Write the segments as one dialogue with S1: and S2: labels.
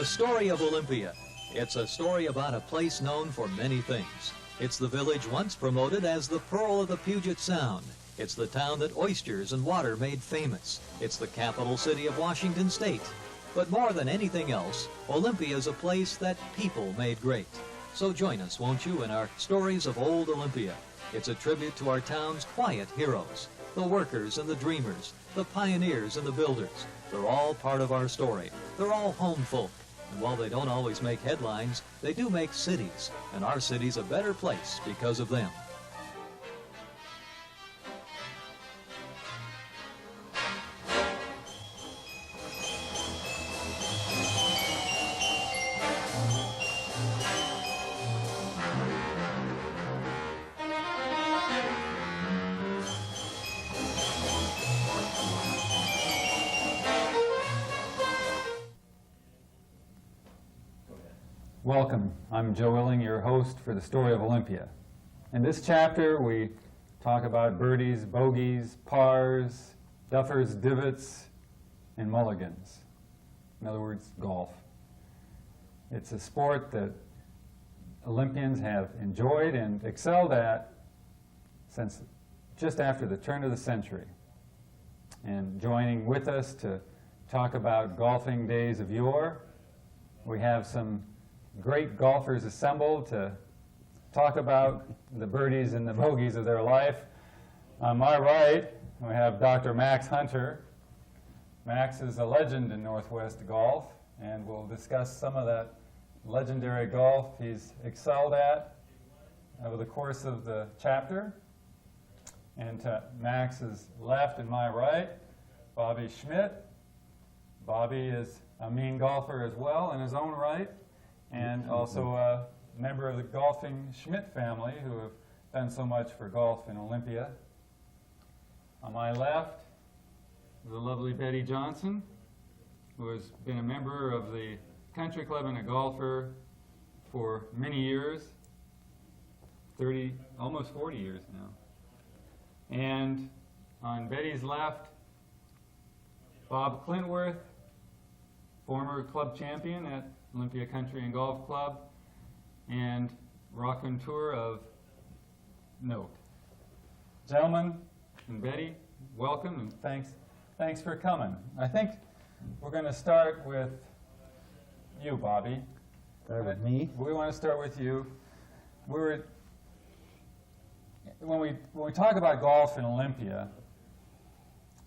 S1: The story of Olympia. It's a story about a place known for many things. It's the village once promoted as the Pearl of the Puget Sound. It's the town that oysters and water made famous. It's the capital city of Washington State. But more than anything else, Olympia is a place that people made great. So join us, won't you, in our Stories of Old Olympia. It's a tribute to our town's quiet heroes, the workers and the dreamers, the pioneers and the builders. They're all part of our story. They're all home folk. And while they don't always make headlines, they do make cities. And our city's a better place because of them.
S2: Welcome. I'm Joe Willing, your host for the Story of Olympia. In this chapter, we talk about birdies, bogeys, pars, duffers, divots, and mulligans. In other words, golf. It's a sport that Olympians have enjoyed and excelled at since just after the turn of the century. And joining with us to talk about golfing days of yore, we have some great golfers assembled to talk about the birdies and the bogeys of their life. On my right, we have Dr. Max Hunter. Max is a legend in Northwest golf, and we'll discuss some of that legendary golf he's excelled at over the course of the chapter. And to Max's left and my right, Bobby Schmidt. Bobby is a mean golfer as well in his own right, and also a member of the golfing Schmidt family who have done so much for golf in Olympia. On my left, the lovely Betty Johnson, who has been a member of the country club and a golfer for many years, 30, almost 40 years now. And on Betty's left, Bob Clintworth, former club champion at Olympia Country and Golf Club, and raconteur of note. Gentlemen and Betty, welcome and thanks for coming. I think we're going to start with you, Bobby.
S3: Start with me?
S2: We want to start with you. When we talk about golf in Olympia,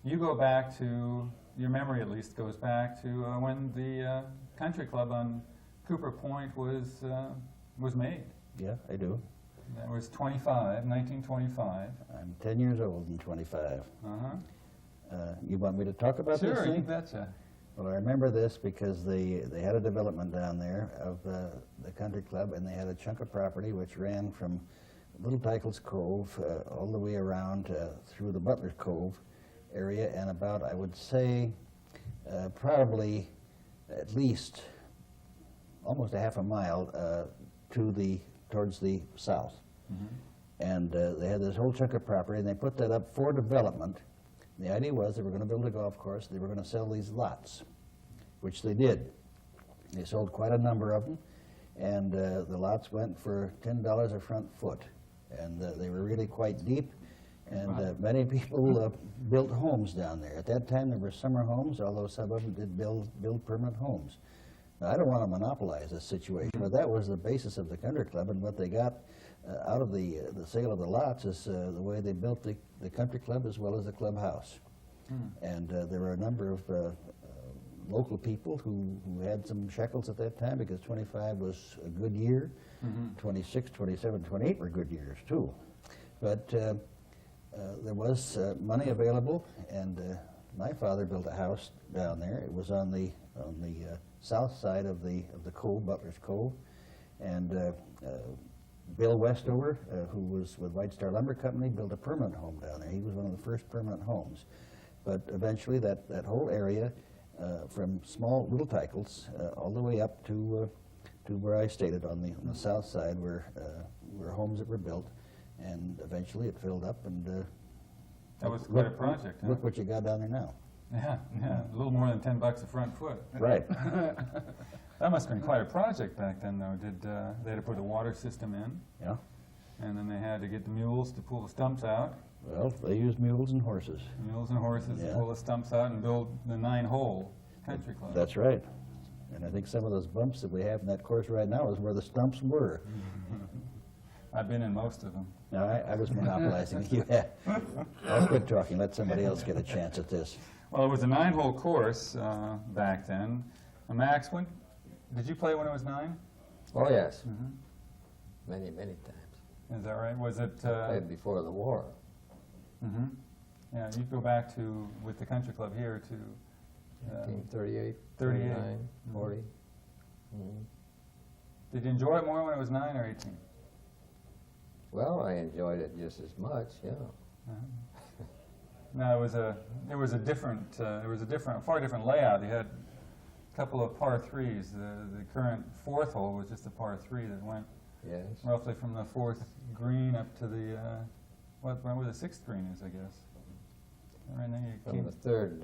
S2: you go back to, your memory at least goes back to when the country club on Cooper Point was made.
S3: Yeah, I do.
S2: That was 1925.
S3: I'm 10 years old and 25. You want me to talk about this
S2: Sure,
S3: thing?
S2: you betcha.
S3: Well, I remember this because they had a development down there of the country club, and they had a chunk of property which ran from Little Tykel's Cove all the way around through the Butler's Cove area, and about, I would say, probably at least almost a half a mile towards the south. And they had this whole chunk of property, and they put that up for development. The idea was they were going to build a golf course. They were going to sell these lots, which they did. They sold quite a number of them, and the lots went for $10 a front foot, and they were really quite deep. And many people built homes down there. At that time, there were summer homes, although some of them did build permanent homes. Now, I don't want to monopolize this situation, but that was the basis of the country club, and what they got out of the sale of the lots is the way they built the country club as well as the clubhouse. And there were a number of local people who had some shekels at that time, because 25 was a good year. 26, 27, 28 were good years too. But there was money available, and my father built a house down there. It was on the south side of the cove, Butler's Cove, and Bill Westover, who was with White Star Lumber Company, built a permanent home down there. He was one of the first permanent homes. But eventually that whole area, from small Little Tykels all the way up to where I stated on the south side, were homes that were built, and eventually it filled up, and
S2: that was quite a project.
S3: Look what you got down there now.
S2: Yeah, a little more than $10 a front foot.
S3: Right.
S2: That must have been quite a project back then, though. They had to put a water system in,
S3: Yeah.
S2: and then they had to get the mules to pull the stumps out.
S3: Well, they used mules and horses.
S2: Mules and horses to
S3: Yeah.
S2: pull the stumps out and build the 9-hole country club.
S3: That's right. And I think some of those bumps that we have in that course right now is where the stumps were.
S2: I've been in most of them.
S3: No, I was monopolizing. You had. I'll quit talking. Let somebody else get a chance at this.
S2: Well, it was a 9-hole course back then. Max, did you play when it was 9?
S4: Oh, yes.
S2: Mm-hmm.
S4: Many, many times.
S2: Is that right? Was it?
S4: Played before the war.
S2: Mm-hmm. Yeah, you go back to, with the country club here, to
S4: 1938,
S2: 38.
S4: 39,
S2: Mm-hmm.
S4: 40.
S2: Did you enjoy it more when it was 9 or 18?
S4: Well, I enjoyed it just as much, yeah.
S2: No, it was a far different layout. You had a couple of par 3s. The current 4th hole was just a par 3 that went
S4: Yes.
S2: roughly from the 4th green up to the where the 6th green is, I guess. Right now you
S4: From
S2: came
S4: the third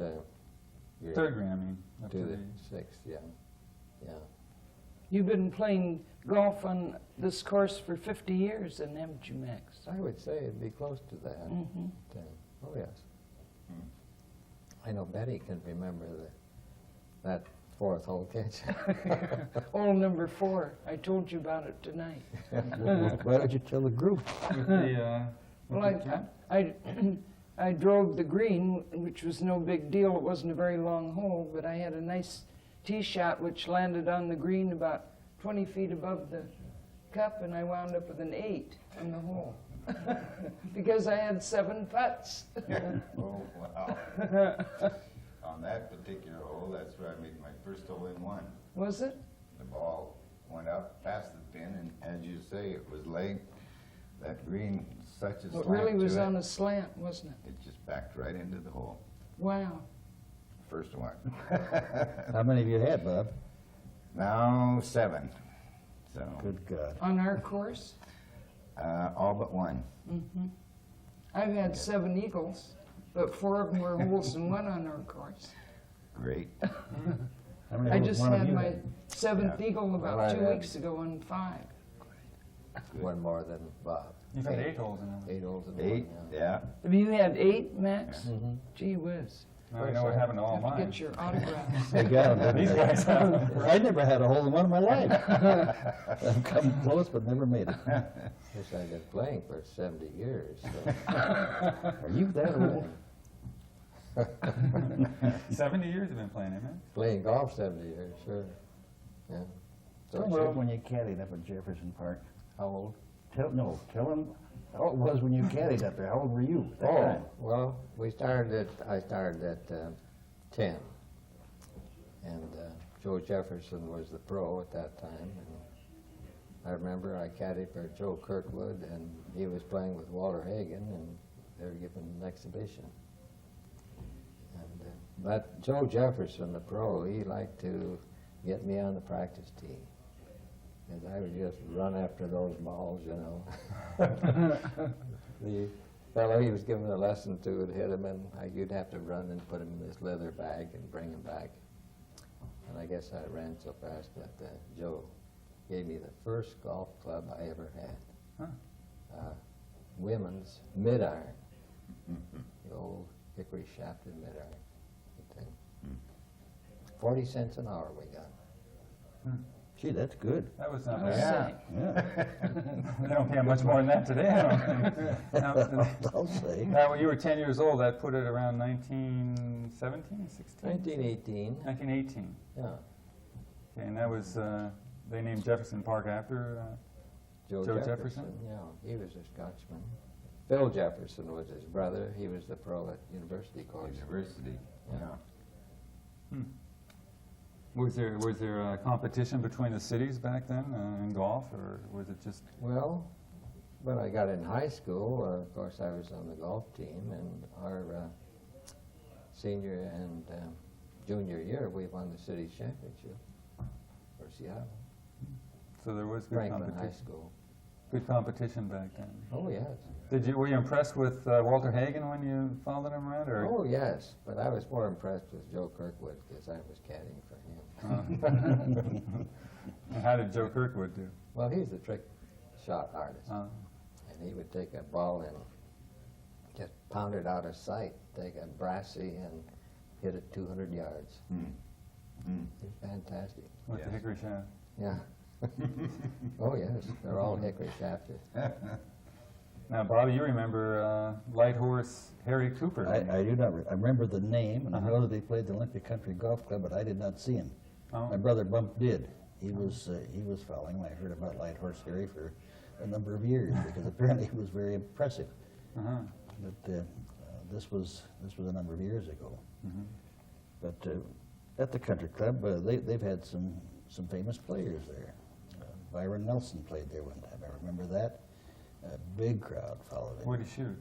S4: year
S2: 3rd green, I mean, up
S4: to
S2: to
S4: the
S2: the
S4: 6th, yeah. Yeah.
S5: You've been playing golf on this course for 50 years, then, haven't you, Max?
S4: I would say it'd be close to that.
S5: Mm-hmm.
S4: Oh, yes. I know Betty can remember that 4th hole, can't you?
S5: Hole number 4. I told you about it tonight.
S3: Why don't you tell the group?
S2: with the
S5: Well, I drove the green, which was no big deal. It wasn't a very long hole, but I had a nice tee shot which landed on the green about 20 feet above the cup, and I wound up with an 8 on the hole because I had 7 putts.
S6: Oh, wow. On that particular hole, that's where I made my first hole in one.
S5: Was it?
S6: The ball went up past the pin, and as you say, it was laying that green such a
S5: It
S6: slant
S5: really was
S6: to
S5: on
S6: it.
S5: a slant, wasn't it?
S6: It just backed right into the hole.
S5: Wow.
S6: First one.
S3: How many have you had, Bob?
S6: Now 7. So,
S3: Good God.
S5: On our course?
S6: all but one.
S5: Mm-hmm. I've had 7 eagles, but 4 of them were holes in one on our course.
S6: Great.
S3: How many
S5: I
S3: holes
S5: just
S3: one of
S5: had
S3: you
S5: my 7th
S6: Yeah.
S5: eagle about
S4: Well, I
S5: 2
S4: had-
S5: weeks ago on 5.
S4: One more than Bob.
S2: You've had 8 holes in it.
S4: 8 holes in
S6: 8,
S4: one,
S6: yeah.
S5: Have you had 8, Max?
S4: Mhm.
S5: Gee whiz.
S2: Now you know what happened to all
S5: Have to
S2: mine.
S5: get your autographs.
S3: They got 'em,
S2: These
S3: didn't
S2: guys
S3: they?
S2: have.
S3: I never had a hole in one in my life. I've come close, but never made it.
S4: Yes, I've been playing for 70 years. So.
S3: Are you that old?
S2: 70 years you've been playing, haven't you?
S4: Playing golf 70 years, sure. Yeah. So
S3: Tell
S4: it
S3: Rob
S4: should-
S3: when you caddied up at Jefferson Park.
S4: How old?
S3: Tell him how it was when you caddied up there. How old were you at that
S4: Oh,
S3: time?
S4: well, I started at 10. And Joe Jefferson was the pro at that time. And I remember I caddied for Joe Kirkwood, and he was playing with Walter Hagen, and they were giving an exhibition. And, but Joe Jefferson, the pro, he liked to get me on the practice tee. Because I would just run after those balls, you know. The fellow he was giving a lesson to would hit him, and you'd have to run and put him in this leather bag and bring him back. And I guess I ran so fast that Joe gave me the first golf club I ever had.
S2: Huh.
S4: Women's mid-iron. The old hickory shafted mid-iron. 40 cents an hour we got.
S3: Gee, that's good.
S2: That was not
S5: I was
S2: bad.
S5: saying.
S3: Yeah,
S2: They don't pay much more than that today, I don't think. Now,
S3: I'll say.
S2: now, when you were 10 years old, that put it around 1917, 16?
S4: 1918.
S2: 1918.
S4: Yeah.
S2: Okay, and that was, they named Jefferson Park after,
S4: Joe
S2: Joe
S4: Jefferson.
S2: Jefferson?
S4: Yeah, he was a Scotsman. Phil Jefferson was his brother. He was the pro at University course.
S6: University, yeah.
S2: was there a competition between the cities back then in golf, or was it just,
S4: Well, when I got in high school, of course, I was on the golf team, and our senior and junior year, we won the city championship for Seattle,
S2: so there was good
S4: Franklin High
S2: competition?
S4: School.
S2: Good competition back then.
S4: Oh, yes.
S2: Were you impressed with Walter Hagen when you followed him around, or?
S4: Oh, yes, but I was more impressed with Joe Kirkwood because I was caddying for him.
S2: How did Joe Kirkwood do?
S4: Well, he's a trick shot artist.
S2: Uh,
S4: And he would take a ball and just pound it out of sight, take a brassy and hit it 200 yards. It's fantastic.
S2: with the
S6: Yes.
S2: hickory shaft.
S4: Yeah. Oh, yes, they're all hickory shafted.
S2: Now, Bobby, you remember light horse Harry Cooper? don't you?
S3: I do not, I remember the name, and I
S2: Uh-huh.
S3: know that they played the Olympia Country Golf Club, but I did not see him.
S2: Oh.
S3: My brother Bump did. He was following. I heard about Light Horse Harry for a number of years because apparently he was very impressive.
S2: Uh-huh.
S3: But this was a number of years ago.
S2: Mhm.
S3: But at the country club, they've had some famous players there. Byron Nelson played there one time. I remember that. A big crowd followed him.
S2: What did he shoot?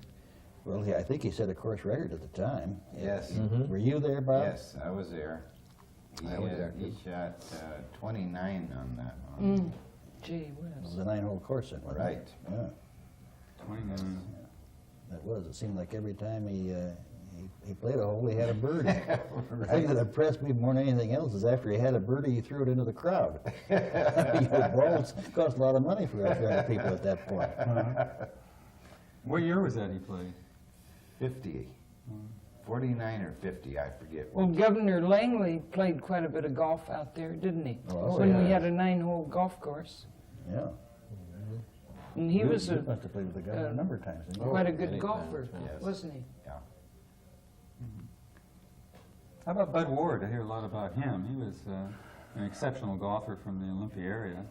S3: Well, I think he set a course record at the time.
S6: Yes.
S3: Were you there, Bob?
S6: Yes, I was there.
S4: I was there,
S6: He
S4: too.
S6: shot 29 on that one.
S5: Gee
S3: It
S5: whiz.
S3: was a 9-hole course then, wasn't it?
S6: Right.
S3: Yeah,
S2: 29.
S3: that was. It seemed like every time he played a hole, he had a birdie. The thing that impressed me more than anything else is after he had a birdie, he threw it into the crowd. Your balls cost a lot of money for other people at that point.
S2: What year was that he played?
S6: 50. 49 or 50, I forget.
S5: Well, Governor Langley played quite a bit of golf out there, didn't he?
S3: Oh,
S5: When we
S3: yeah.
S5: had a 9-hole golf course.
S3: Yeah.
S5: And he was
S3: You must have played with the governor a number of times, didn't you?
S5: quite a
S4: many
S5: good golfer,
S4: times,
S6: yes.
S5: wasn't he?
S6: Yeah.
S2: How about Bud Ward? I hear a lot about him. He was an exceptional golfer from the Olympia area.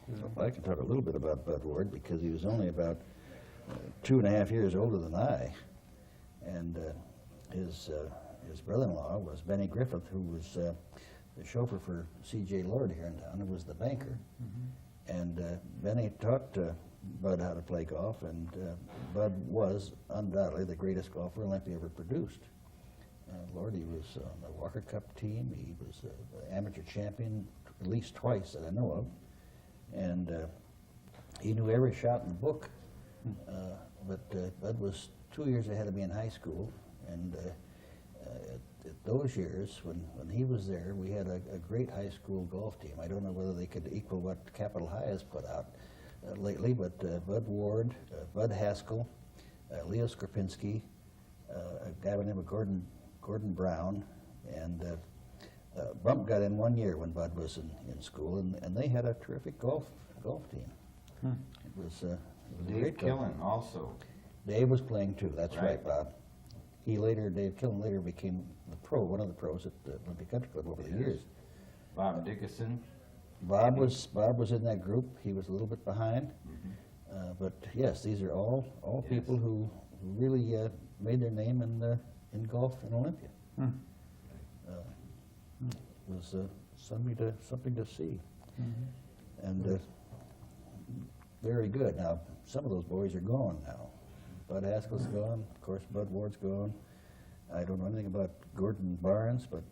S3: Well, I can talk a little bit about Bud Ward because he was only about 2.5 years older than I, and his brother-in-law was Benny Griffith, who was the chauffeur for C.J. Lord here in town, who was the banker. And Benny taught Bud how to play golf, and Bud was undoubtedly the greatest golfer Olympia ever produced. Lordy was on the Walker Cup team. He was the amateur champion at least twice that I know of. And he knew every shot in the book. But Bud was 2 years ahead of me in high school. And at those years, when he was there, we had a great high school golf team. I don't know whether they could equal what Capitol High has put out lately, but Bud Ward, Bud Haskell, Leo Skorpinski, a guy by the name of Gordon Brown, and Bump got in 1 year when Bud was in school, and they had a terrific golf team. It was a
S6: Dave
S3: great golf.
S6: Killen also.
S3: Dave was playing too. That's right,
S6: Right.
S3: Bob. Dave Killen later became one of the pros at the Olympia Country Club over the
S6: Yes.
S3: years.
S6: Bob Dickerson.
S3: Bob was in that group. He was a little bit behind, but yes, these are all
S6: Yes.
S3: people who really made their name in golf in Olympia. It was something to see, and very good. Now some of those boys are gone now. Bud Haskell's gone. Of course, Bud Ward's gone. I don't know anything about Gordon Barnes, but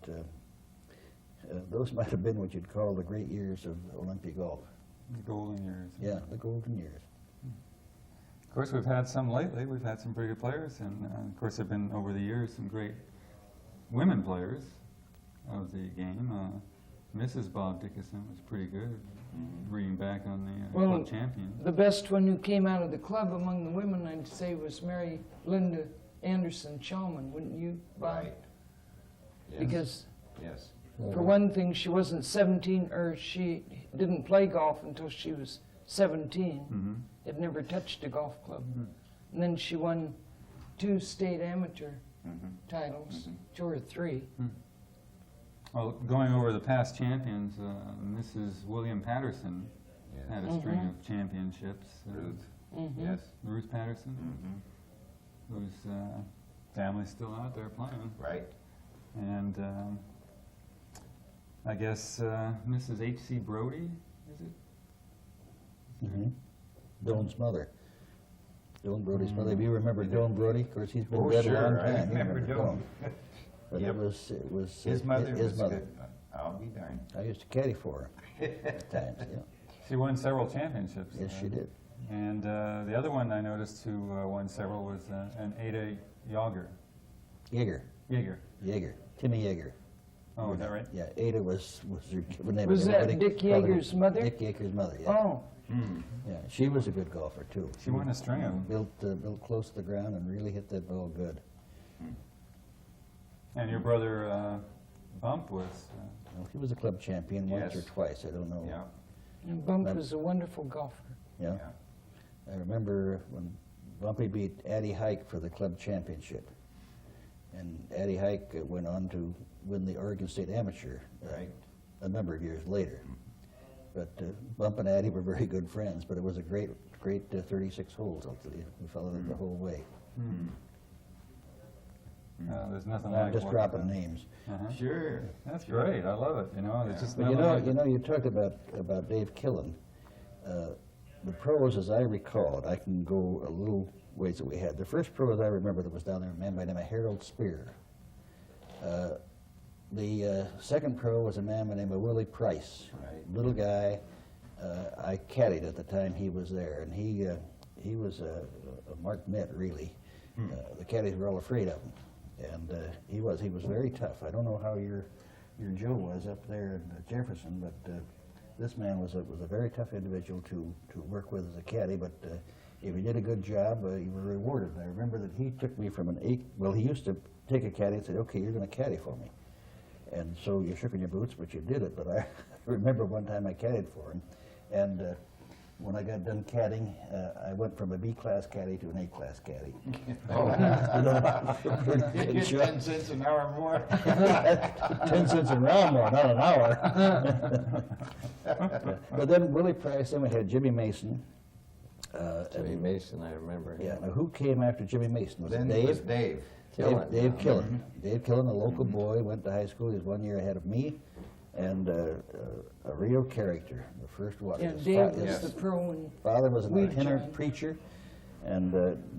S3: those might have been what you'd call the great years of Olympia golf.
S2: The golden years.
S3: Yeah, the golden years.
S2: Of course, we've had some lately. We've had some pretty good players, and of course, there have been over the years some great women players of the game. Mrs. Bob Dickerson was pretty good, reading back on the
S5: Well,
S2: club champion.
S5: The best one who came out of the club among the women, I'd say, was Mary Linda Anderson Chalman, wouldn't you, Bob?
S6: Right. Yes.
S5: Because,
S6: Yes.
S5: for one thing, she wasn't 17, or she didn't play golf until she was 17.
S2: Mm-hmm.
S5: Had never touched a golf club. And then she won 2 state amateur titles, 2 or 3.
S2: Well, going over the past champions, Mrs. William Patterson
S6: Yes.
S2: had a string of championships.
S6: Ruth. Yes.
S2: Ruth Patterson, whose family's still out there playing.
S6: Right.
S2: And I guess Mrs. H.C. Brody, is it?
S3: Doan's mother. Doan Brody's mother. If you remember Doan Brody, of course, he's been
S6: Oh,
S3: dead a
S6: sure,
S3: long
S6: I
S3: time. You
S6: remember Doan.
S3: But
S6: Yep.
S3: it was
S6: His mother
S3: his
S6: was
S3: mother.
S6: good. I'll be darned.
S3: I used to caddy for her at times. Yeah.
S2: She won several championships.
S3: Yes, she did.
S2: And the other one I noticed who won several was an Ada Jaeger.
S3: Jaeger.
S2: Jaeger.
S3: Timmy Jaeger.
S2: Oh, is that right?
S3: Yeah, Ada was her given name.
S5: Was that
S3: Everybody
S5: Dick
S3: called her
S5: Yeager's mother?
S3: Dick Yeager's mother, yeah.
S5: Oh,
S3: Yeah, she was a good golfer, too.
S2: She won a string of them.
S3: Built close to the ground and really hit that ball good.
S2: And your brother Bump was,
S3: Well, he was a club champion once or
S6: Yes.
S3: twice, I don't know.
S6: Yeah.
S5: and Bump was a wonderful golfer.
S3: Yeah.
S6: Yeah.
S3: I remember when Bumpy beat Addie Hike for the club championship. And Addie Hike went on to win the Oregon State Amateur
S6: Right.
S3: a number of years later. But Bump and Addie were very good friends, but it was a great 36 holes, I'll tell you. We followed it the whole way.
S2: there's nothing
S3: I'm
S2: like
S3: just
S2: walking
S3: dropping
S2: down.
S3: names.
S2: Uh-huh.
S6: Sure.
S2: That's great. I love it. You know, it's just
S3: But
S2: nothing like
S3: you talked about Dave Killen. The pros, as I recall, I can go a little ways that we had. The first pro, as I remember, that was down there, a man by the name of Harold Spear. The second pro was a man by the name of Willie Price.
S6: Right.
S3: Little guy. I caddied at the time he was there, and he was a marked net, really. The caddies were all afraid of him, and he was very tough. I don't know how your Joe was up there in Jefferson, but this man was a very tough individual to work with as a caddy. But if you did a good job, you were rewarded. And I remember that he took me from he used to take a caddy and say, "Okay, you're going to caddy for me." And so you shook in your boots, but you did it. But I remember one time I caddied for him, and when I got done caddying, I went from a B-class caddy to an A-class caddy.
S6: You get 10 cents an hour more.
S3: 10 cents an hour more, not an hour. But then Willie Price, then we had Jimmy Mason.
S4: Jimmy Mason, I remember.
S3: Yeah, now who came after Jimmy Mason? Was
S6: Then
S3: it
S6: it
S3: Dave?
S6: was Dave.
S4: Killen.
S3: Dave Killen. Dave Killen, a local boy, went to high school. He was 1 year ahead of me, and a real character. The first one.
S5: Yeah,
S3: His
S5: Dave
S3: fa-
S5: was
S3: his
S5: the pro and
S3: father was an
S5: we
S3: itinerant
S5: joined.
S3: preacher, and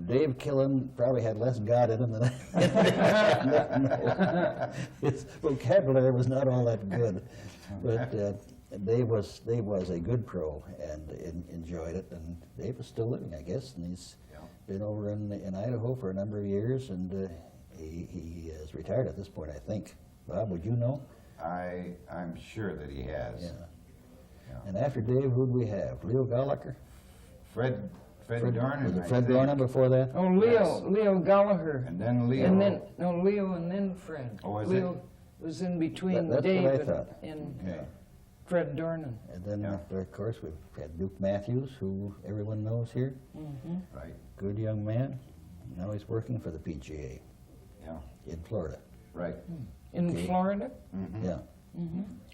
S3: Dave Killen probably had less God in him than I. His vocabulary was not all that good, but Dave was a good pro and enjoyed it. And Dave is still living, I guess, and he's been over in Idaho for a number of years, and he is retired at this point, I think. Bob, would you know?
S6: I'm sure that he has.
S3: Yeah.
S6: Yeah.
S3: And after Dave, who'd we have? Leo Gallacher?
S6: Fred Dornan.
S3: Was it
S6: I
S3: Fred
S6: think.
S3: Dornan before that?
S5: Oh, Leo Gallacher.
S6: And then Leo.
S5: And then, no, Leo and then Fred.
S6: Oh, was
S5: Leo was in between
S3: That's
S5: Dave
S3: what I thought.
S5: and
S6: Okay.
S5: Fred Dornan.
S3: And then,
S6: Yeah.
S3: of course, we've had Duke Matthews, who everyone knows here.
S6: Right.
S3: Good young man. Now he's working for the PGA
S6: Yeah.
S3: in Florida.
S6: Right.
S5: In
S3: Okay.
S5: Florida?
S3: Yeah.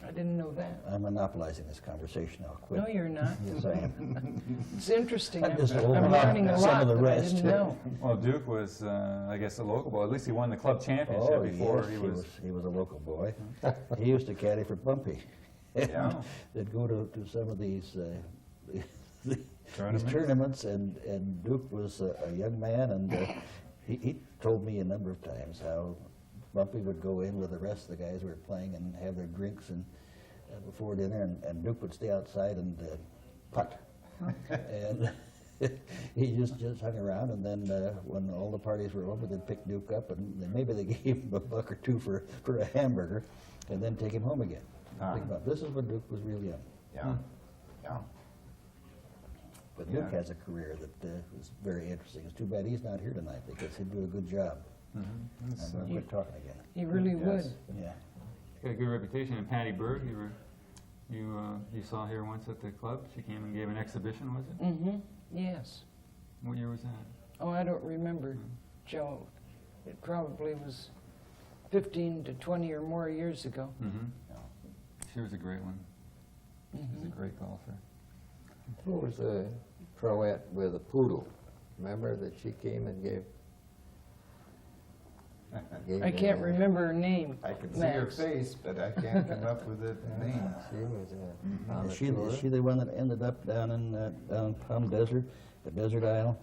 S5: I didn't know that.
S3: I'm monopolizing this conversation. I'll quit.
S5: No, you're not.
S3: Yes, I am.
S5: It's interesting.
S3: I'm just
S5: I'm
S3: opening
S5: learning a
S3: up some
S5: lot
S3: of the
S5: that I
S3: rest.
S5: didn't know.
S2: Well, Duke was, I guess, a local boy. At least he won the club championship
S3: Oh,
S2: before
S3: yes,
S2: he was.
S3: he was a local boy. He used to caddy for Bumpy.
S6: Yeah.
S3: They'd go to some of these
S2: Tournaments?
S3: tournaments, and Duke was a young man, and he told me a number of times how Bumpy would go in with the rest of the guys who were playing and have their drinks and before dinner, and Duke would stay outside and putt. And he just hung around, and then when all the parties were over, they'd pick Duke up, and then maybe they gave him $1 or $2 for a hamburger, and then take him home again. Think about it. This is when Duke was real young.
S6: Yeah. Yeah.
S3: But Duke
S6: Yeah.
S3: has a career that was very interesting. It's too bad he's not here tonight, because he'd do a good job.
S2: He's,
S3: And we're talking again.
S5: He really would.
S6: Yes.
S3: Yeah.
S2: got a good reputation. And Patty Bird, you saw here once at the club. She came and gave an exhibition, was it?
S5: Mm-hmm. Yes.
S2: What year was that?
S5: Oh, I don't remember, Joe. It probably was 15 to 20 or more years ago.
S2: Mm-hmm. She was a great one. She was a great golfer.
S4: Who was a proette with a poodle? Remember that she came and gave
S5: I can't
S4: me
S5: remember her name.
S6: I can see her
S5: Max.
S6: face, but I can't come up with the name.
S4: She was on
S3: Is
S4: the tour.
S3: she the one that ended up down in Palm Desert, the Desert Isle?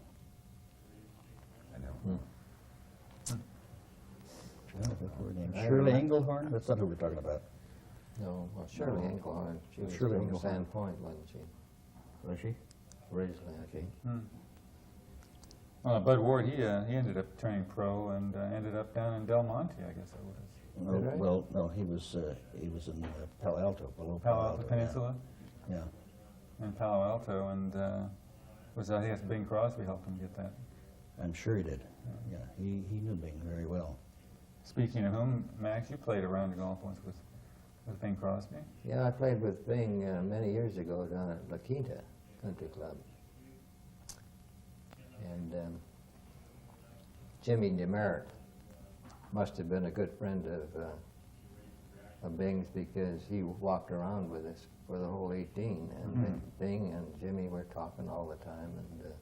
S6: I know.
S3: I don't think her name.
S4: I
S3: Shirley
S4: remember.
S3: Englehorn? That's not who we're talking about.
S4: No, well, Shirley Englehorn. She was
S3: Shirley
S4: from
S3: Englehorn.
S4: Sandpoint, wasn't she?
S3: Was she?
S4: Originally, I think.
S2: Well, Bud Ward, he ended up turning pro and ended up down in Del Monte, I guess it was.
S3: No,
S4: that right?
S3: well, no, he was in Palo Alto, below
S2: Palo Alto Peninsula
S3: Yeah.
S2: in Palo Alto, and I guess Bing Crosby helped him get that.
S3: I'm sure he did. Yeah, he knew Bing very well.
S2: Speaking of whom, Max, you played around the golf once with Bing Crosby.
S4: Yeah, I played with Bing many years ago down at La Quinta Country Club. And Jimmy DeMeritt must have been a good friend of Bing's, because he walked around with us for the whole 18. And Bing and Jimmy were talking all the time. And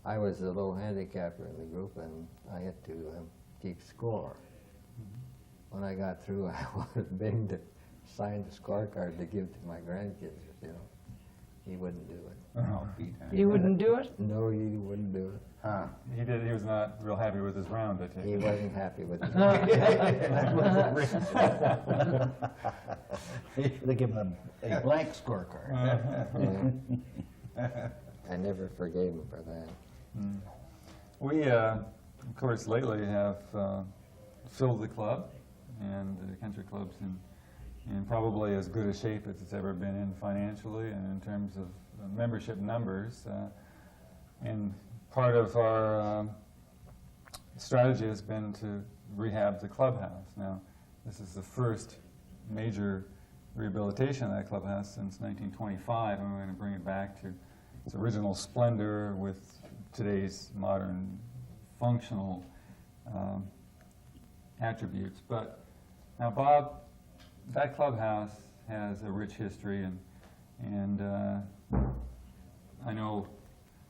S4: I was the low handicapper in the group, and I had to keep score. When I got through, I wanted Bing to sign the scorecard to give to my grandkids, you know. He wouldn't do it.
S6: I'll beat him.
S5: You wouldn't do it?
S4: No, he wouldn't do it.
S6: Huh.
S2: He was not real happy with his round, I take
S4: He
S2: it.
S4: wasn't happy with it.
S3: They give him a blank scorecard.
S4: Yeah. I never forgave him for that.
S2: We, of course, lately have filled the club, and the country club's in probably as good a shape as it's ever been in financially and in terms of membership numbers. And part of our strategy has been to rehab the clubhouse. Now, this is the first major rehabilitation of that clubhouse since 1925, and we're going to bring it back to its original splendor with today's modern functional attributes. But now, Bob, that clubhouse has a rich history, and I know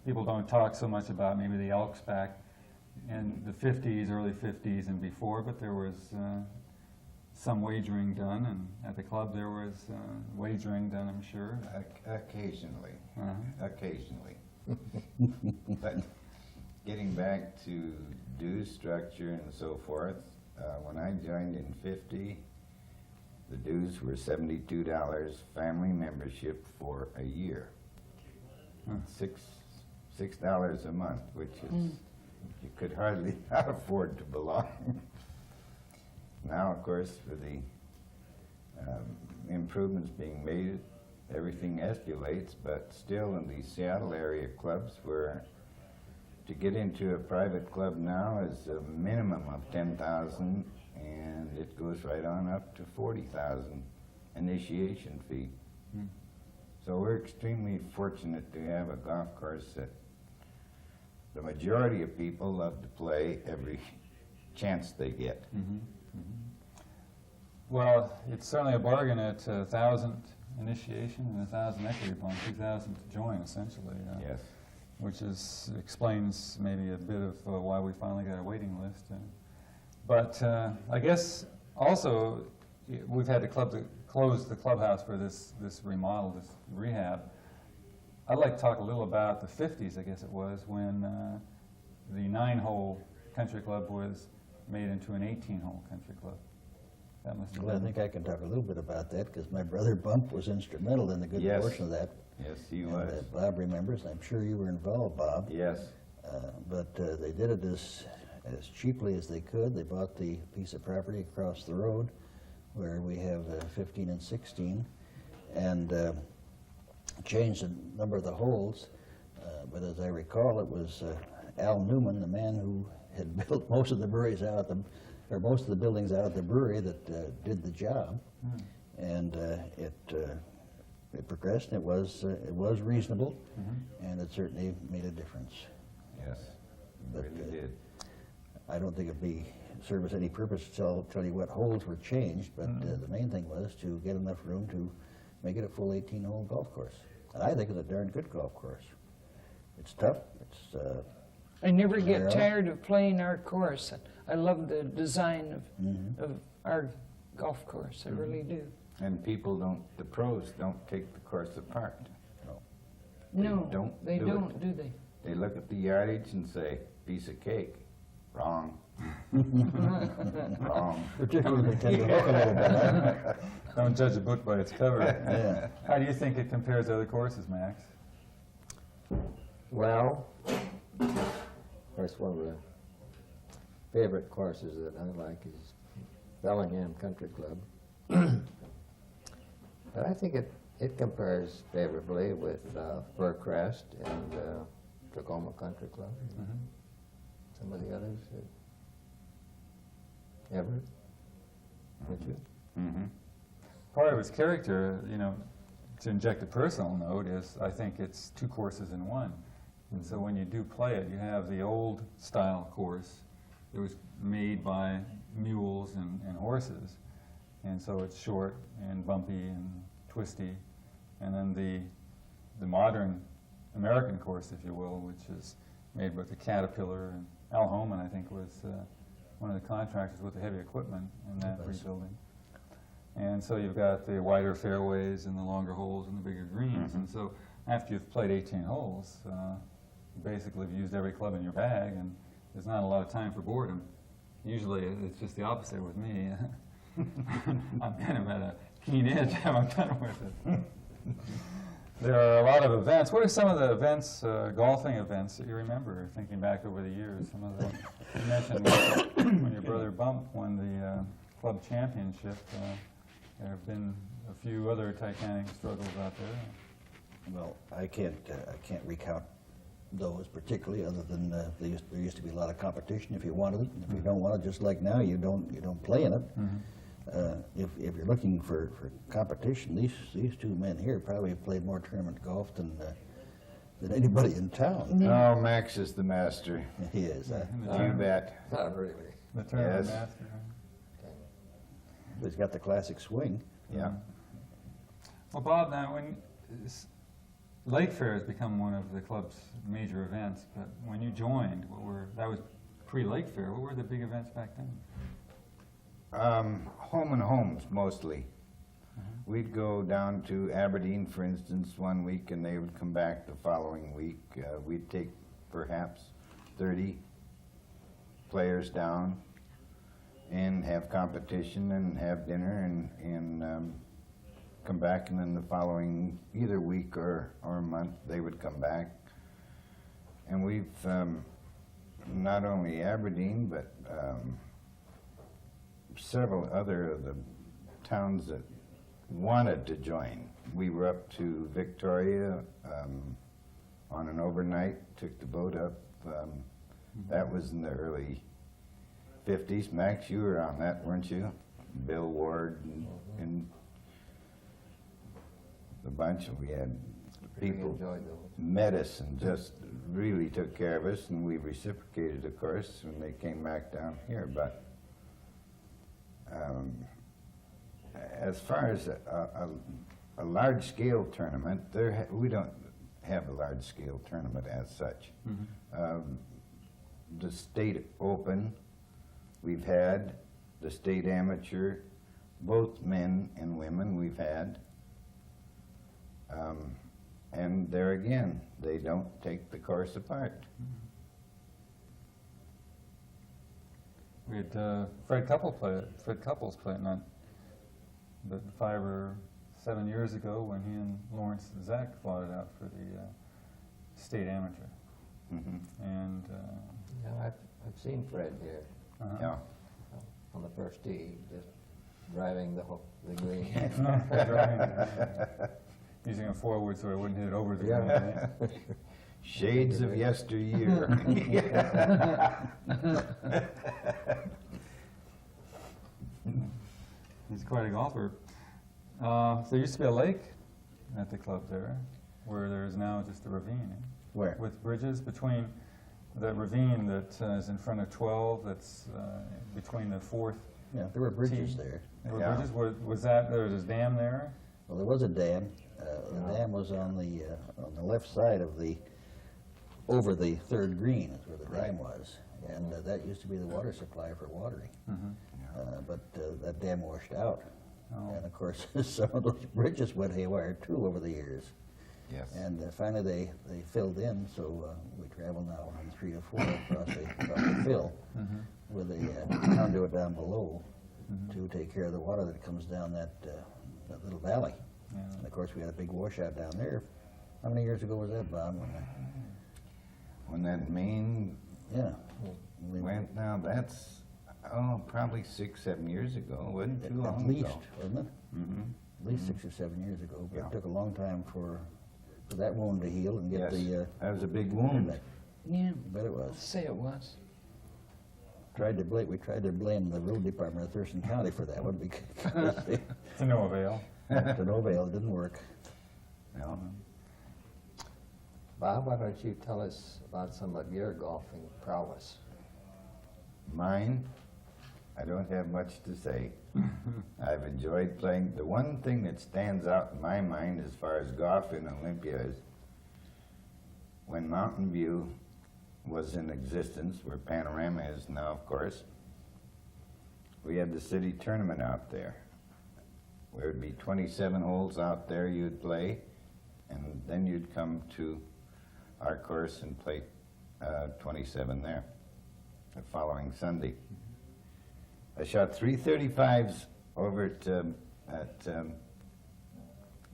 S2: people don't talk so much about maybe the Elks back in the 50s, early 50s and before, but there was some wagering done, and at the club there was wagering done, I'm sure.
S6: Occasionally.
S2: Uh-huh.
S6: Occasionally. But getting back to dues structure and so forth, when I joined in 50, the dues were $72 family membership for a year. $6 a month, which is, you could hardly afford to belong. Now, of course, with the improvements being made, everything escalates, but still in the Seattle area clubs, where to get into a private club now is a minimum of $10,000, and it goes right on up to $40,000 initiation fee. So we're extremely fortunate to have a golf course that the majority of people love to play every chance they get.
S2: Well, it's certainly a bargain at 1,000 initiation and 1,000 equity upon 2,000 to join, essentially.
S6: Yes.
S2: Which explains maybe a bit of why we finally got a waiting list. But I guess also we've had to close the clubhouse for this remodel, this rehab. I'd like to talk a little about the 50s, I guess it was, when the 9-hole country club was made into an 18-hole country club. That must have
S3: Well, I
S2: been...
S3: think I can talk a little bit about that, because my brother Bump was instrumental in a good
S6: Yes.
S3: portion of that.
S6: Yes, he
S3: And,
S6: was.
S3: Bob remembers, I'm sure you were involved, Bob.
S6: Yes.
S3: But they did it as cheaply as they could. They bought the piece of property across the road where we have 15 and 16, and changed the number of the holes. But as I recall, it was Al Newman, the man who had built most of the breweries out at or most of the buildings out at the brewery, that did the job. And it progressed, and it was reasonable, and it certainly made a difference.
S6: Yes,
S3: But,
S6: it really did.
S3: I don't think it'd serve us any purpose to tell you what holes were changed, but the main thing was to get enough room to make it a full 18-hole golf course. And I think it's a darn good golf course. It's tough. It's
S5: I never get
S3: Yeah.
S5: tired of playing our course. I love the design of our golf course. I really do.
S6: And the pros don't take the course apart.
S5: No,
S6: don't
S5: they
S6: do
S5: don't,
S6: it.
S5: do they?
S6: They look at the yardage and say, piece of cake. Wrong. Wrong.
S3: particularly when they tend to look a little bit. Huh?
S2: Don't judge a book by its cover.
S3: Yeah.
S2: How do you think it compares to other courses, Max?
S4: Well, of course, one of the favorite courses that I like is Bellingham Country Club. But I think it compares favorably with Faircrest and Tacoma Country Club. Some of the others. Everett, would you?
S2: Part of its character, you know, to inject a personal note, is I think it's two courses in one. And so when you do play it, you have the old style course that was made by mules and horses. And so it's short and bumpy and twisty. And then the modern American course, if you will, which is made with the Caterpillar. And Al Homan, I think, was one of the contractors with the heavy equipment in that rebuilding. And so you've got the wider fairways and the longer holes and the bigger greens. And so after you've played 18 holes, you basically have used every club in your bag, and there's not a lot of time for boredom. Usually it's just the opposite with me. I'm kind of at a keen edge how I'm done with it. There are a lot of events. What are some of the events, golfing events, that you remember, thinking back over the years? Some of them, you mentioned when your brother Bump won the club championship. There have been a few other titanic struggles out there.
S3: Well, I can't recount those particularly, other than there used to be a lot of competition if you wanted it. If you don't want it, just like now, you don't play in it. If you're looking for competition, these two men here probably have played more tournament golf than anybody in town.
S6: Oh, Max is the master.
S3: He is.
S6: You bet.
S4: Not really.
S2: The tournament
S6: Yes.
S2: master.
S3: He's got the classic swing.
S6: Yeah.
S2: Well, Bob, now Lake Fair has become one of the club's major events, but when you joined, that was pre-Lake Fair. What were the big events back then?
S6: Home and homes, mostly. We'd go down to Aberdeen, for instance, one week, and they would come back the following week. We'd take perhaps 30 players down and have competition and have dinner and come back, and then the following either week or month they would come back. And we've not only Aberdeen, but several other of the towns that wanted to join. We were up to Victoria on an overnight, took the boat up. That was in the early 50s. Max, you were on that, weren't you? Bill Ward and a bunch. We had people met us and just really took care of us, and we reciprocated, of course, when they came back down here. But as far as a large-scale tournament, we don't have a large-scale tournament as such. The state open, we've had the state amateur, both men and women we've had. And there again, they don't take the course apart.
S2: We had Fred Couples play it, not but 5 or 7 years ago, when he and Lawrence Zach fought it out for the state amateur. And
S4: Yeah, I've seen Fred here
S6: Yeah.
S4: on the first tee, just driving the green.
S2: using it forward so I wouldn't hit it over the
S4: Yeah.
S2: green. Right?
S6: Shades of yesteryear.
S2: He's quite a golfer. There used to be a lake at the club there, where there is now just a ravine.
S3: Where?
S2: With bridges between the ravine that is in front of 12, that's between the 4th.
S3: Yeah, there were bridges there.
S2: There were
S6: Yeah.
S2: bridges. There was a dam there.
S3: Well, there was a dam. The dam was on the left side of over the third green is where the dam was, and that used to be the water supply for watering. But that dam washed out, and of course some of those bridges went haywire too over the years.
S6: Yes.
S3: And finally they filled in, so we travel now on 3 to 4 across the fill with a conduit down below to take care of the water that comes down that little valley.
S2: Yeah.
S3: And of course we had a big washout down there. How many years ago was that, Bob?
S6: When that main
S3: Yeah.
S6: went, now that's Oh, probably 6, 7 years ago. It wasn't too long
S3: At least,
S6: ago.
S3: wasn't it?
S6: Mm-hmm.
S3: At least 6 or 7 years ago. But
S6: Yeah.
S3: it took a long time for that wound to heal and get
S6: Yes,
S3: the...
S6: that was a big wound.
S3: back.
S5: Yeah,
S3: I bet it
S5: I'll
S3: was.
S5: say it was.
S3: We tried to blame the road department of Thurston County for that one because
S2: To no avail.
S3: to no avail, it didn't work.
S6: No.
S4: Bob, why don't you tell us about some of your golfing prowess?
S6: Mine, I don't have much to say. I've enjoyed playing. The one thing that stands out in my mind as far as golf in Olympia is when Mountain View was in existence, where Panorama is now, of course, we had the city tournament out there. There would be 27 holes out there you'd play, and then you'd come to our course and play 27 there the following Sunday. I shot 335s over at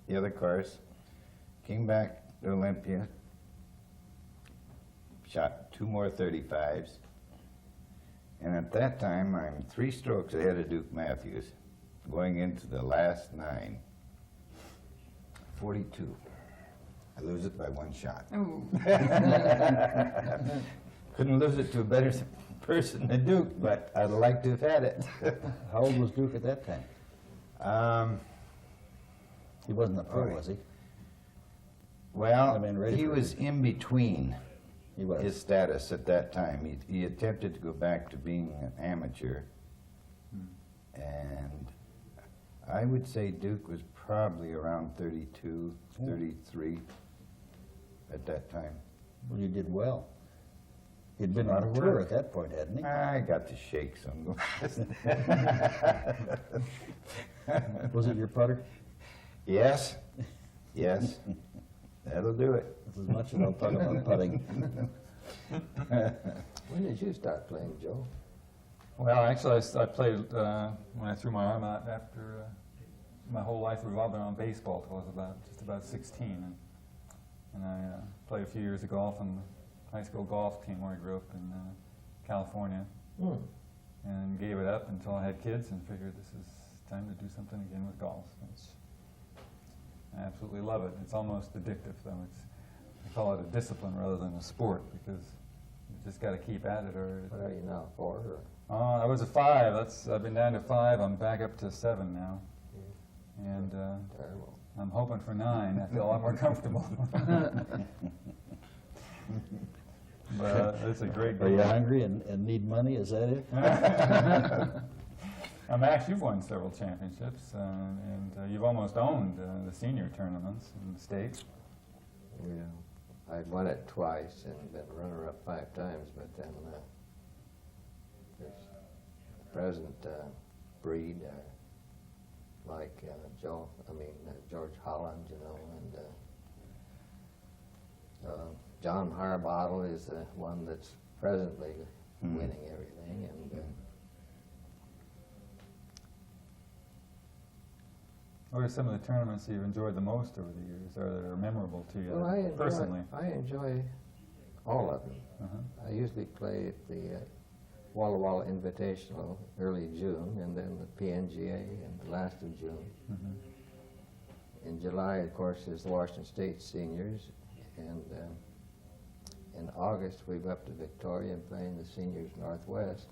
S6: the other course, came back to Olympia, shot 2 more 35s, and at that time I'm 3 strokes ahead of Duke Matthews, going into the last 9. 42. I lose it by 1 shot.
S5: Oh,
S6: Couldn't lose it to a better person than Duke, but I'd like to have had it.
S3: How old was Duke at that time? He wasn't a pro,
S6: boy.
S3: was he?
S6: Well,
S3: I mean, ready
S6: he
S3: for
S6: was in between
S3: He was.
S6: his status at that time. He attempted to go back to being an amateur, and I would say Duke was probably around 32, 33 at that time.
S3: Well, you did well. He'd been
S6: A lot
S3: on a
S6: of
S3: tour
S6: work.
S3: at that point, hadn't he?
S6: I got to shake some.
S3: Was it your putter?
S6: Yes, yes, that'll do it.
S3: That's as much as I'll talk about putting.
S4: When did you start playing, Joe?
S2: Well, actually, I played when I threw my arm out after my whole life revolved around baseball till I was just about 16. And I played a few years of golf on the high school golf team where I grew up in California. And gave it up until I had kids and figured this is time to do something again with golf. I absolutely love it. It's almost addictive, though. I call it a discipline rather than a sport because you just got to keep at it.
S4: What are you now, 4?
S2: I was a 5. I've been down to 5. I'm back up to 7 now. And
S4: Terrible.
S2: I'm hoping for 9. I feel a lot more comfortable. But it's a great
S3: Are you
S2: game.
S3: hungry and need money? Is that it?
S2: You've won several championships, and you've almost owned the senior tournaments in the state.
S4: Yeah. I'd won it twice and been runner-up 5 times, but then there's the present breed like George Holland, and John Harbottle is the one that's presently winning everything, and
S2: What are some of the tournaments that you've enjoyed the most over the years, or that are memorable to you
S4: well,
S2: personally?
S4: I enjoy all of them.
S2: Uh-huh.
S4: I usually play at the Walla Walla Invitational early June, and then the PNGA in the last of June.
S2: Mm-hmm.
S4: In July, of course, is the Washington State Seniors, and in August we're up to Victoria and playing the Seniors Northwest,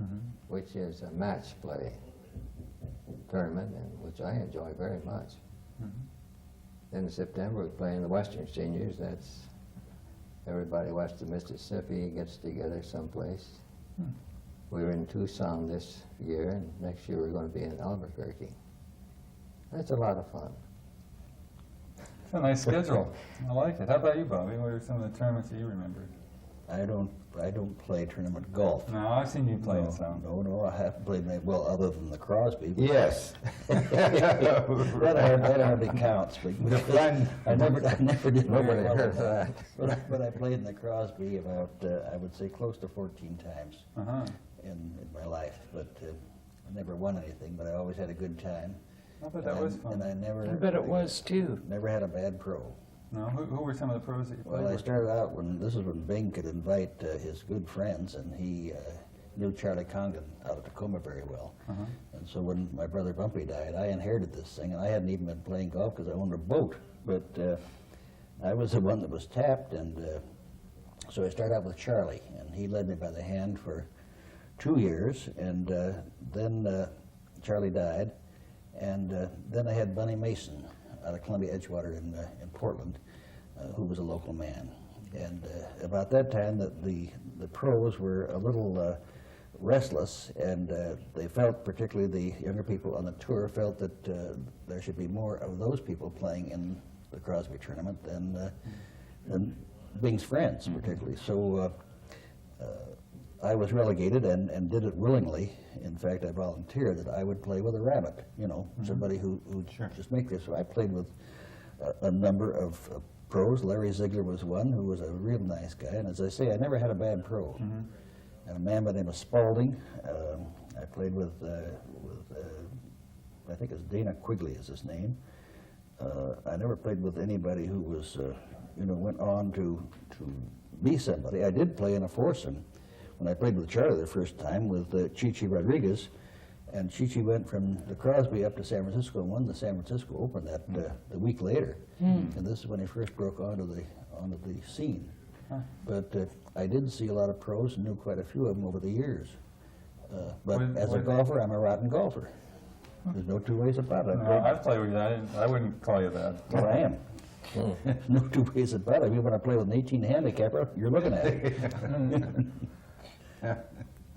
S2: Mm-hmm.
S4: which is a match play tournament, and which I enjoy very much.
S2: Mm-hmm.
S4: Then in September we're playing the Western Seniors. That's everybody west of Mississippi gets together someplace. We were in Tucson this year, and next year we're going to be in Albuquerque. That's a lot of fun.
S2: It's a nice schedule. I like it. How about you, Bobby? What are some of the tournaments that you remember?
S3: I don't play tournament golf.
S2: No, I've seen you play some.
S3: No, I haven't played many, well, other than the Crosby.
S6: Yes.
S3: That hardly counts.
S6: The fun.
S3: I never did very
S4: Nobody
S3: well
S4: heard
S3: at that. But I played in the Crosby about, I would say, close to 14 times
S2: Uh-huh.
S3: in my life. But I never won anything, but I always had a good time.
S2: I bet that was fun.
S3: And I never...
S5: I bet it was too.
S3: Never had a bad pro.
S2: No, who were some of the pros that you played
S3: Well, I
S2: with?
S3: started out this is when Bing could invite his good friends, and he knew Charlie Congdon out of Tacoma very well.
S2: Uh-huh.
S3: And so when my brother Bumpy died, I inherited this thing, and I hadn't even been playing golf because I owned a boat. But I was the one that was tapped, and so I started out with Charlie, and he led me by the hand for 2 years, and then Charlie died, and then I had Bunny Mason out of Columbia Edgewater in Portland, who was a local man. And about that time, the pros were a little restless, and they felt, particularly the younger people on the tour, felt that there should be more of those people playing in the Crosby tournament than Bing's friends, particularly. So I was relegated and did it willingly. In fact, I volunteered that I would play with a rabbit, you know, somebody who would just make this. So I played with a number of pros. Larry Ziegler was one, who was a real nice guy. And as I say, I never had a bad pro. And a man by the name of Spalding, I played with I think it's Dana Quigley is his name. I never played with anybody who was, you know, went on to be somebody. I did play in a foursome when I played with Charlie the first time with Chichi Rodriguez, and Chichi went from the Crosby up to San Francisco and won the San Francisco Open that the week later. And this is when he first broke onto the scene. But I did see a lot of pros and knew quite a few of them over the years. But as a golfer, I'm a rotten golfer. There's no two ways about it.
S2: No, I've played with you. I wouldn't call you that.
S3: Well, I am. There's no two ways about it. If you want to play with an 18 handicapper, you're looking at it.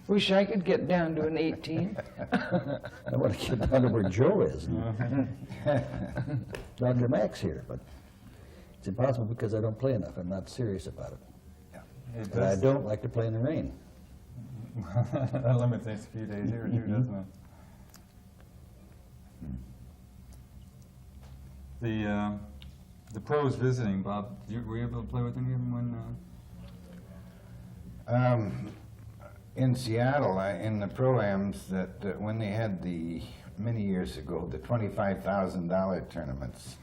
S5: Wish I could get down to an 18.
S3: I want to get down to where Joe is. Dr. Max here, but it's impossible because I don't play enough. I'm not serious about it. And I don't like to play in the rain.
S2: That limits us a few days here, too, doesn't it? The pros visiting, Bob, were you able to play with any of them when?
S6: In Seattle, in the pro-ams, that when they had many years ago, the $25,000 tournaments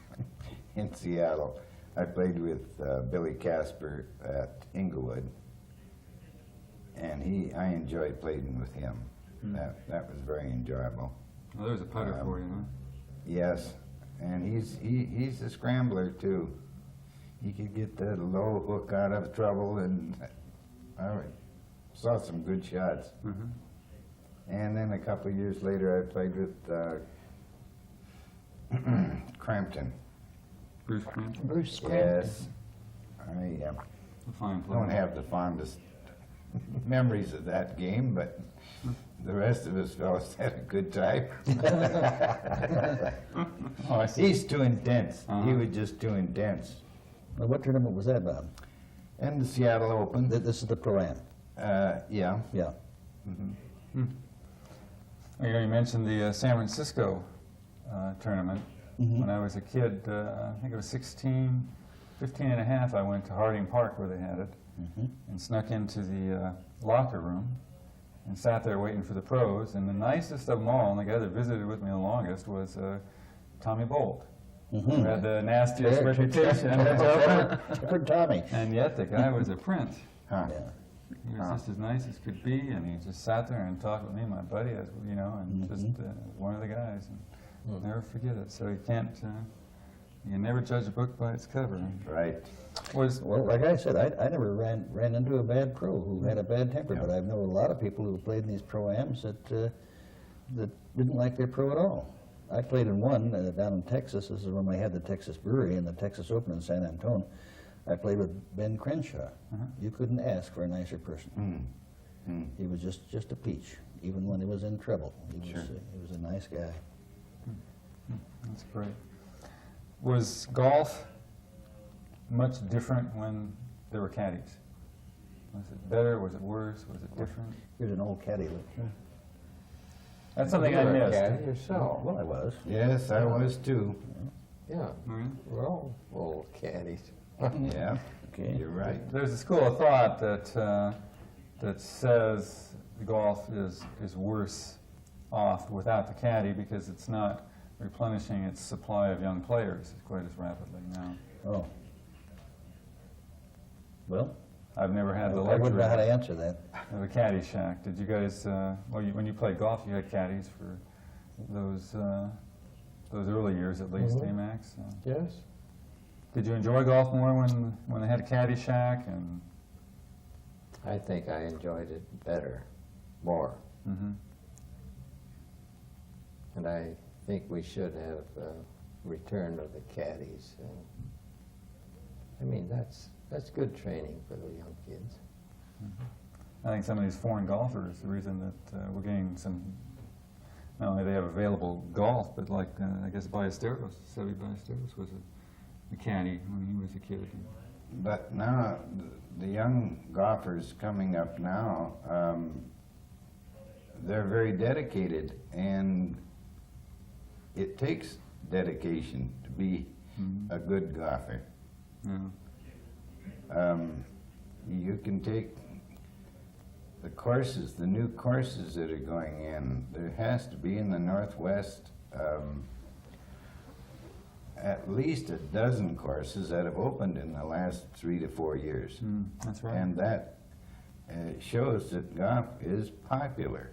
S6: in Seattle, I played with Billy Casper at Inglewood, and I enjoyed playing with him. That was very enjoyable.
S2: Well, there's a putter for you, huh?
S6: Yes, and he's a scrambler too. He could get the low hook out of trouble, and I saw some good shots. And then a couple of years later, I played with Crampton.
S2: Bruce Crampton?
S5: Bruce Crampton.
S6: Yes, I
S2: A fine player.
S6: don't have the fondest memories of that game, but the rest of us fellows had a good time.
S2: Oh, I see.
S6: He's too intense. He was just too intense.
S3: Well, what tournament was that, Bob?
S6: And the Seattle Open.
S3: This is the Pro-Am.
S6: Yeah.
S3: Yeah.
S2: You know, you mentioned the San Francisco tournament. When I was a kid, I think I was 15 and a half, I went to Harding Park where they had it and snuck into the locker room and sat there waiting for the pros. And the nicest of them all, and the guy that visited with me the longest, was Tommy Bolt, who had the nastiest reputation.
S3: For Tommy.
S2: And yet the guy was a prince.
S6: Huh.
S3: Yeah.
S2: He was just as nice as could be, and he just sat there and talked with me, my buddy, as you know, and just one of the guys. And never forget it. So you can't, you can never judge a book by its cover.
S6: Right.
S3: Well, like I said, I never ran into a bad pro who had a bad temper, but I know a lot of people who played in these pro-ams that didn't like their pro at all. I played in one down in Texas. This is when we had the Texas Brewery and the Texas Open in San Antonio. I played with Ben Crenshaw. You couldn't ask for a nicer person. He was just a peach, even when he was in trouble. He was a nice guy.
S2: That's great. Was golf much different when there were caddies? Was it better? Was it worse? Was it different?
S3: Here's an old caddy. Look.
S2: That's something I missed.
S4: Caddy yourself.
S3: Well, I was.
S6: Yes, I was too.
S4: Yeah,
S2: Really?
S4: we're all old caddies.
S6: Yeah.
S3: Okay.
S6: You're right.
S2: There's a school of thought that says golf is worse off without the caddy because it's not replenishing its supply of young players quite as rapidly now.
S3: Oh. Well,
S2: I've never had the
S3: I wouldn't know how to
S2: luxury
S3: answer that.
S2: of a caddy shack. Did you guys, when you played golf, you had caddies for those early years at least,
S4: Mhm.
S2: Max?
S4: Yes.
S2: Did you enjoy golf more when they had a caddy shack? And
S4: I think I enjoyed it better, more.
S2: mm-hmm.
S4: And I think we should have return of the caddies. I mean, that's good training for the young kids.
S2: I think some of these foreign golfers, the reason that we're getting some, not only they have available golf, but like, I guess Ballesteros, Seve Ballesteros was a caddy when he was a kid.
S6: But now, the young golfers coming up now, they're very dedicated, and it takes dedication to be a good golfer.
S2: Yeah.
S6: You can take the courses, the new courses that are going in. There has to be in the Northwest at least a dozen courses that have opened in the last 3 to 4 years.
S2: That's right.
S6: And that shows that golf is popular.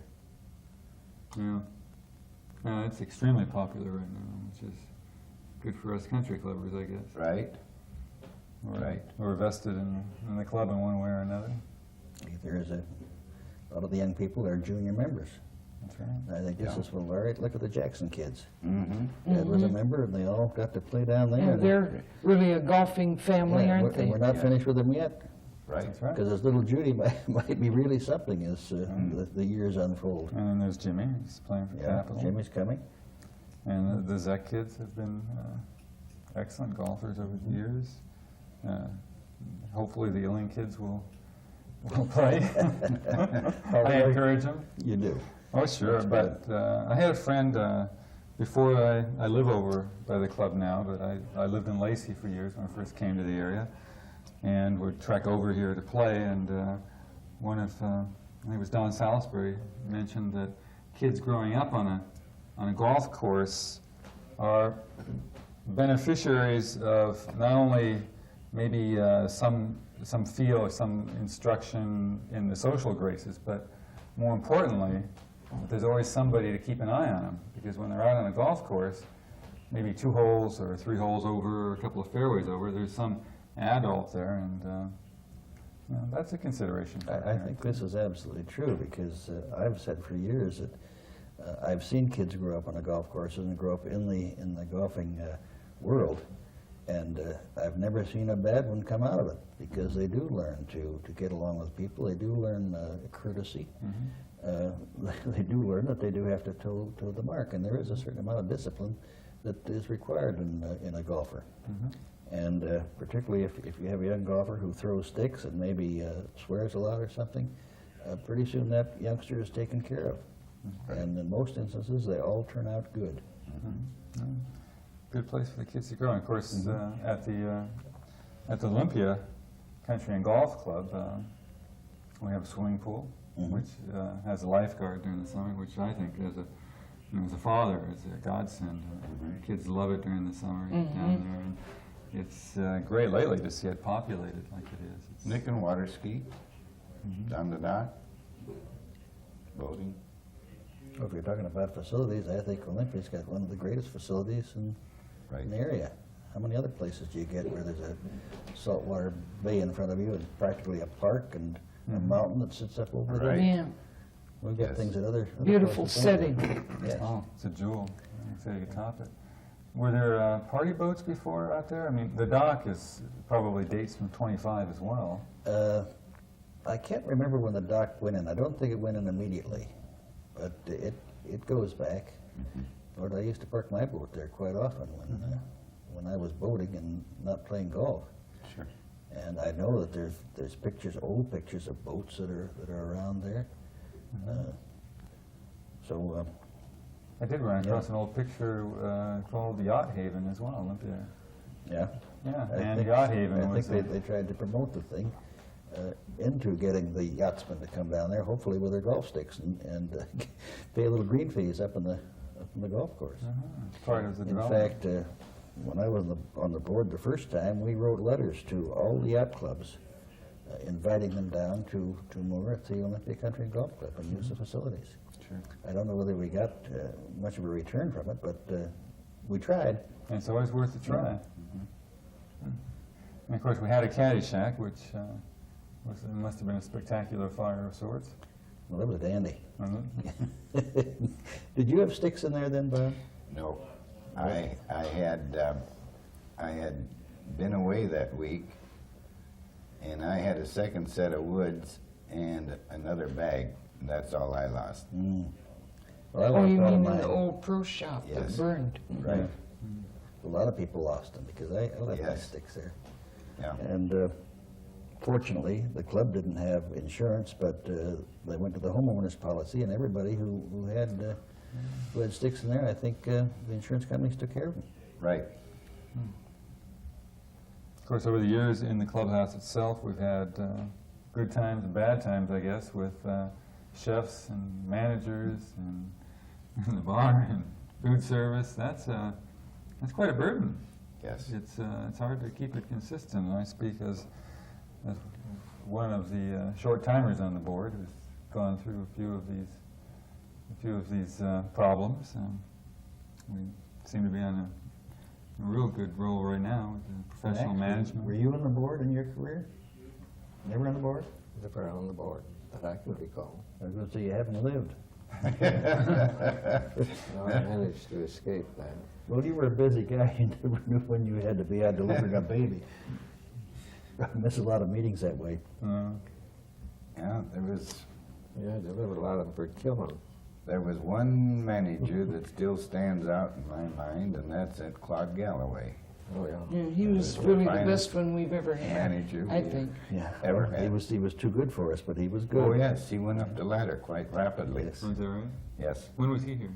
S2: Yeah. It's extremely popular right now, which is good for us country clubbers, I guess.
S6: Right? Right.
S2: We're vested in the club in one way or another.
S3: There's a lot of the young people are junior members.
S2: That's right.
S3: I think this is one, all right, look at the Jackson kids.
S6: Mm-hmm.
S3: Dad was a member, and they all got to play down there.
S5: Yeah,
S3: and
S5: they're really a golfing family,
S3: yeah,
S5: aren't they?
S3: we're not finished with them yet,
S6: Right.
S2: That's right.
S3: because this little Judy might be really something as the years unfold.
S2: And then there's Jimmy, he's playing for
S3: Yeah,
S2: Capital.
S3: Jimmy's coming.
S2: And the Zek kids have been excellent golfers over the years. Hopefully the Ewing kids will play. I encourage them.
S3: You do.
S2: Oh, sure, but I had a friend before I live over by the club now, but I lived in Lacey for years when I first came to the area, and would trek over here to play, and one of, I think it was Don Salisbury, mentioned that kids growing up on a golf course are beneficiaries of not only maybe some feel or some instruction in the social graces, but more importantly, there's always somebody to keep an eye on them, because when they're out on a golf course, maybe 2 holes or 3 holes over, or a couple of fairways over, there's some adult there, and that's a consideration for
S3: I think this is absolutely true, because I've said for years that I've seen kids grow up on a golf course and grow up in the golfing world, and I've never seen a bad one come out of it, because they do learn to get along with people. They do learn courtesy. They do learn that they do have to toe the mark, and there is a certain amount of discipline that is required in a golfer. And particularly if you have a young golfer who throws sticks and maybe swears a lot or something, pretty soon that youngster is taken care of. And in most instances, they all turn out good.
S2: Good place for the kids to grow. And of course, at the Olympia Country and Golf Club, we have a swimming pool, which has a lifeguard during the summer, which I think as a father is a godsend. Kids love it during the summer down there. And it's great lately to see it populated like it is. It's
S6: Nick and water ski down the dock, boating.
S3: Well, if you're talking about facilities, I think Olympia's got one of the greatest facilities in the area. How many other places do you get where there's a saltwater bay in front of you and practically a park and a mountain that sits up over there?
S6: Right.
S5: Yeah,
S3: We've got things at other
S5: beautiful
S3: places don't we?
S5: setting.
S3: Yes.
S2: Oh, it's a jewel. I say you could top it. Were there party boats before out there? I mean, the dock probably dates from 25 as well.
S3: I can't remember when the dock went in. I don't think it went in immediately, but it goes back. Lord, I used to park my boat there quite often when I was boating and not playing golf.
S6: Sure.
S3: And I know that there's pictures, old pictures of boats that are around there.
S2: I did run across an old picture called the Yacht Haven as well, Olympia.
S3: Yeah.
S2: Yeah,
S3: I
S2: and
S3: think-
S2: Yacht Haven
S3: I
S2: was
S3: think they tried to promote the thing into getting the yachtsmen to come down there, hopefully with their golf sticks, and pay a little green fees up in the golf course.
S2: part of the
S3: In
S2: development.
S3: fact, when I was on the board the first time, we wrote letters to all the yacht clubs inviting them down to moor at the Olympia Country and Golf Club and use the facilities.
S2: Sure.
S3: I don't know whether we got much of a return from it, but we tried.
S2: And it's always worth a try. And of course, we had a caddy shack, which must have been a spectacular flyer of sorts.
S3: Well, it was dandy.
S2: Mhm.
S3: Did you have sticks in there then, Bob?
S6: No, I had been away that week, and I had a second set of woods and another bag. And that's all I lost.
S3: Well, I
S5: Oh,
S3: lost
S5: you
S3: all of
S5: mean in
S3: mine.
S5: the old pro shop that
S6: Yes.
S5: burned?
S3: Right. A lot of people lost them because I left my
S6: Yes.
S3: sticks there.
S6: Yeah.
S3: And fortunately, the club didn't have insurance, but they went to the homeowners policy, and everybody who had sticks in there, I think the insurance companies took care of them.
S6: Right.
S2: Of course, over the years in the clubhouse itself, we've had good times and bad times, I guess, with chefs and managers and the bar and food service. That's quite a burden.
S6: Yes.
S2: It's hard to keep it consistent. And I speak as one of the short timers on the board who's gone through a few of these problems. We seem to be on a real good roll right now with the professional
S3: Actually,
S2: management.
S3: Were you on the board in your career? Never on the board?
S4: Never on the board that I can recall.
S3: I was going to say you haven't lived.
S4: No, I managed to escape that.
S3: Well, you were a busy guy. You never knew when you had to be out delivering a baby. I miss a lot of meetings that way.
S6: Yeah,
S4: Yeah, I delivered a lot of them for killing.
S6: there was one manager that still stands out in my mind, and that's at Claude Galloway.
S4: Oh, yeah.
S5: Yeah, he was
S6: The
S5: really the
S6: finest
S5: best one we've ever had,
S6: manager
S5: I
S6: we
S5: think.
S3: Yeah.
S6: Ever
S3: He
S6: had.
S3: was too good for us, but he was good.
S6: Oh, yes, he went up the ladder quite rapidly.
S3: Yes.
S2: Was that right?
S6: Yes.
S2: When was he here?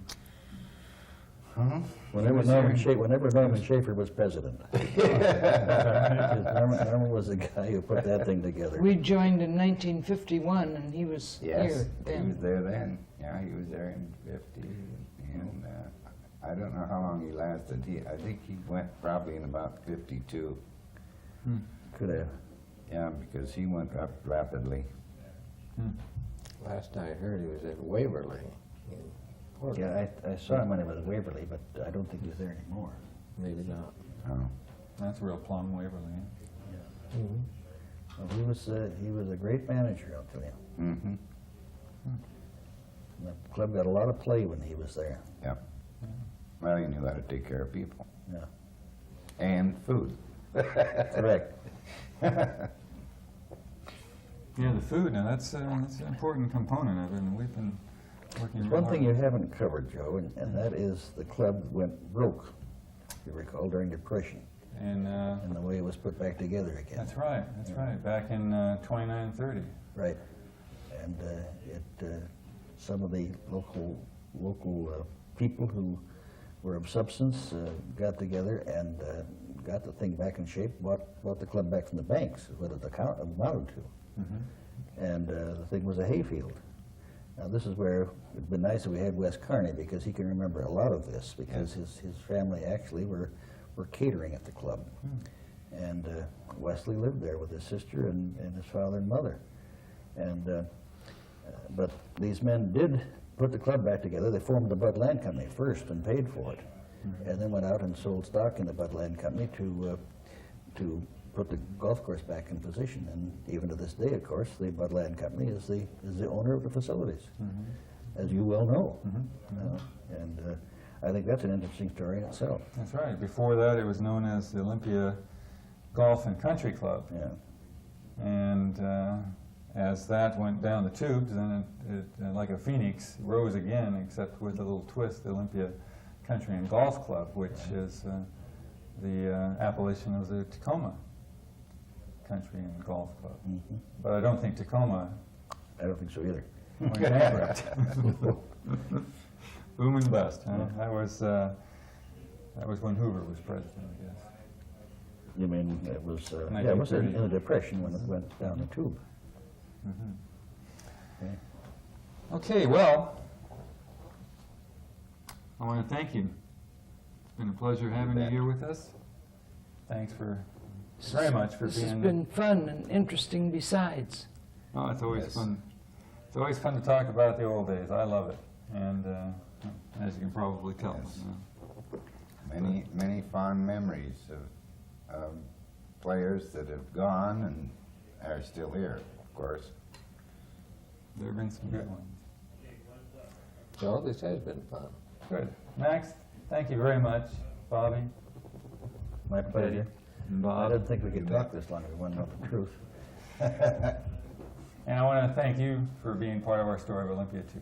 S6: Huh?
S3: Whenever Norman Schaefer was president. Because Norman was the guy who put that thing together.
S5: We joined in 1951, and he was
S6: Yes,
S5: here
S6: he was
S5: then.
S6: there then. Yeah, he was there in 50, and I don't know how long he lasted. I think he went probably in about 52.
S3: Could have.
S6: Yeah, because he went up rapidly.
S4: Last I heard, he was at Waverly. in Portland.
S3: Yeah, I saw him when he was at Waverly, but I don't think he's there anymore.
S4: Maybe not.
S6: Oh,
S2: That's real plum Waverly.
S3: Well, he was a great manager, I'll tell you.
S6: mm-hmm.
S3: The club got a lot of play when he was there.
S6: Yeah. Well, he knew how to take care of people.
S3: Yeah.
S6: And food.
S3: Correct.
S2: Yeah, the food. Now that's an important component of it, and we've been working.
S3: There's
S2: real
S3: one thing
S2: hard.
S3: you haven't covered, Joe, and that is the club went broke, if you recall, during Depression,
S2: And
S3: and the way it was put back together again.
S2: that's right. That's right. Back in 2930.
S3: Right. And some of the local people who were of substance got together and got the thing back in shape, bought the club back from the banks, is what it amounted to. And the thing was a hayfield. Now this is where it'd been nice if we had Wes Carney, because he can remember a lot of this, because his family actually were catering at the club. And Wesley lived there with his sister and his father and mother. And but these men did put the club back together. They formed the Bud Land Company first and paid for it, and then went out and sold stock in the Bud Land Company to put the golf course back in position. And even to this day, of course, the Bud Land Company is the owner of the facilities, as you well know. And I think that's an interesting story in itself.
S2: That's right. Before that, it was known as the Olympia Golf and Country Club.
S3: Yeah.
S2: And as that went down the tubes, then it like a phoenix, rose again, except with a little twist, the Olympia Country and Golf Club, which is the appellation of the Tacoma Country and Golf Club. But I don't think Tacoma
S3: I don't think so either.
S2: went bankrupt. Boom and bust. Huh? That was when Hoover was president, I guess.
S3: You mean it was? Yeah, it was in the Depression when it went down the tube. Okay.
S2: Okay, well, I want to thank you. It's been a pleasure having you here with us. Thanks for very much for
S5: This has
S2: being.
S5: been fun and interesting besides.
S2: Oh, it's always
S6: Yes.
S2: fun. It's always fun to talk about the old days. I love it, and as you can probably tell.
S6: Yes. Many fond memories of players that have gone and are still here, of course.
S2: There have been some good ones.
S4: So this has been fun.
S2: Good. Max, thank you very much. Bobby,
S3: My pleasure.
S2: and
S3: I
S2: Bob.
S3: didn't think we could talk this long if we wanted to know the truth.
S2: And I want to thank you for being part of our story of Olympia, too.